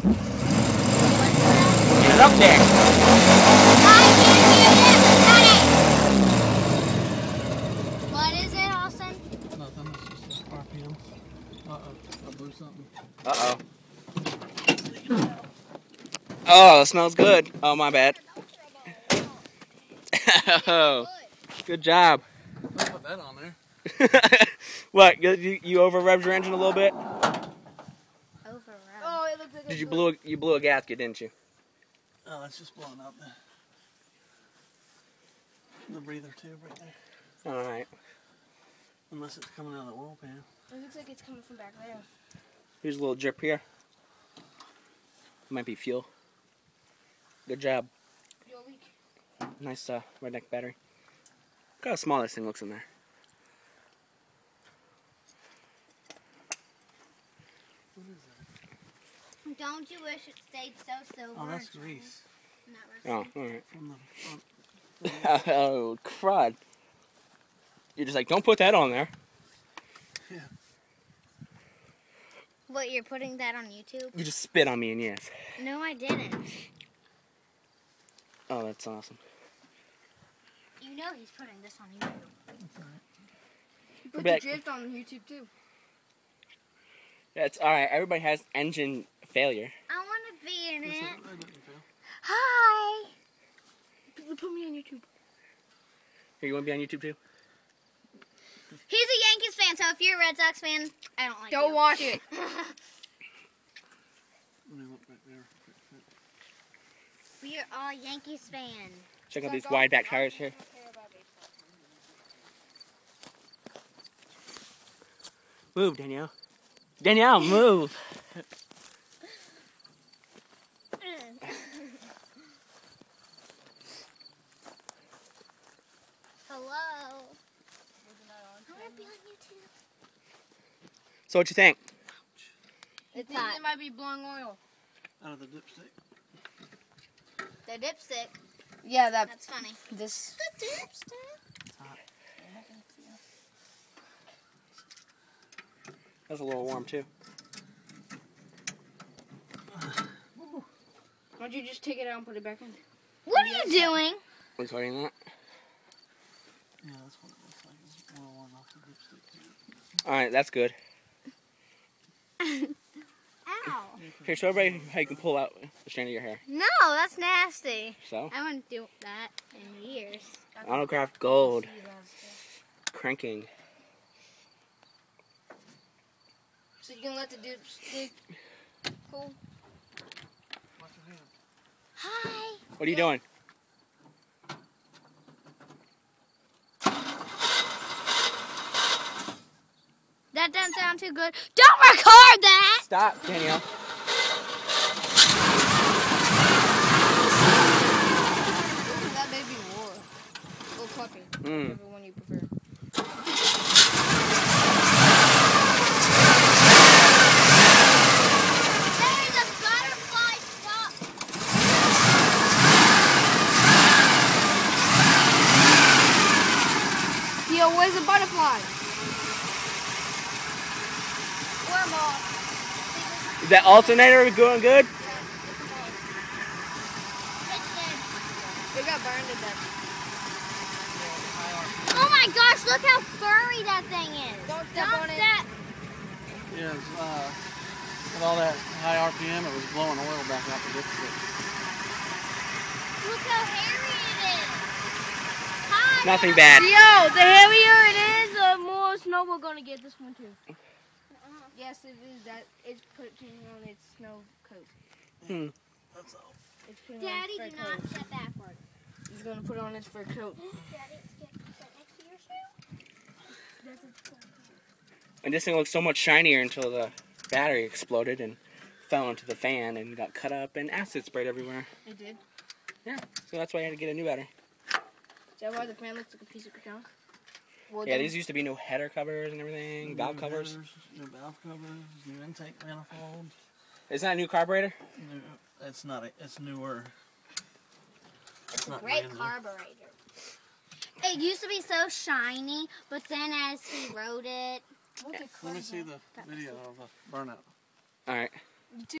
Get it up there. I can't hear it. What is it, Austin? Nothing, it's just RPM. Uh-oh, I blew something. Uh-oh. Oh, it smells good. Oh, my bad. Oh, good job. I'll put that on there. What, you over-revved your engine a little bit? Over-revved. Oh, it looks like Did you blew a gasket, didn't you? Oh, it's just blowing out the breather tube right there. All right. Unless it's coming out of the oil pan. It looks like it's coming from back there. Here's a little drip here. Might be fuel. Good job. Fuel leak. Nice redneck battery. Look how small this thing looks in there. What is that? Don't you wish it stayed so silver? Oh, that's grease. Oh, alright. From the front. Oh, crud. You're just like, don't put that on there. Yeah. What, you're putting that on YouTube? You just spit on me and yes. No, I didn't. Oh, that's awesome. You know he's putting this on YouTube. That's alright. You put Bet. the drift on YouTube too. That's alright. Everybody has engine failure. I want to be in it. That didn't fail. Hi. Put me on YouTube. Here, you want to be on YouTube too? He's a Yankees fan, so if you're a Red Sox fan, I don't like Don't you. watch it. Let me look back there. We are all Yankees fans. Check out these wide back tires here. Move, Danielle. Danielle, move. Hello. I want to be on YouTube. So what you think? It's I hot. think it might be blowing oil. Out of the dipstick. The dipstick. Yeah, That's funny. this. The dipstick. It's hot. That's a little warm too. Why don't you just take it out and put it back in? What are you doing? Recording that. Yeah, that's what it looks like. It's oil on off the dipstick. All right, that's good. Ow. Here, show everybody how you can pull out the strand of your hair. No, that's nasty. So, I wouldn't do that in years. Autographed gold. Cranking. So you can let the dipstick cool. Watch your hand. Hi. What are you doing? That doesn't sound too good. Don't record that! Stop, Danielle. That baby war. Or puppy. Whichever one you prefer. There's a butterfly stop. Yo, where's the butterfly? Or moth. Is that alternator going good? It got burned to death. Oh my gosh, look how furry that thing is. Don't step Dump on it. that. Yeah, it's, with all that high RPM, it was blowing oil back out the dipstick. Look how hairy it is. Hi. Nothing bad. Yo, the heavier it is, the more snow we're gonna get this winter. Yes, it is. That it's putting on its snow coat. That's all. It's putting Daddy, on do its fur not coat. step backwards. He's gonna put on its fur coat. Daddy, sit next to your shoe. And this thing looks so much shinier until the battery exploded and fell into the fan and got cut up and acid sprayed everywhere. It did. Yeah, so that's why I had to get a new battery. Is that why the fan looks like a piece of junk? Well, Yeah, then- these used to be new header covers and everything, valve covers. New valve covers, new intake manifold. Isn't that a new carburetor? New, it's not. It's newer. It's a not great brand new. carburetor. It used to be so shiny, but then as he rode it, Look at Let me see the video of the burnout. All right.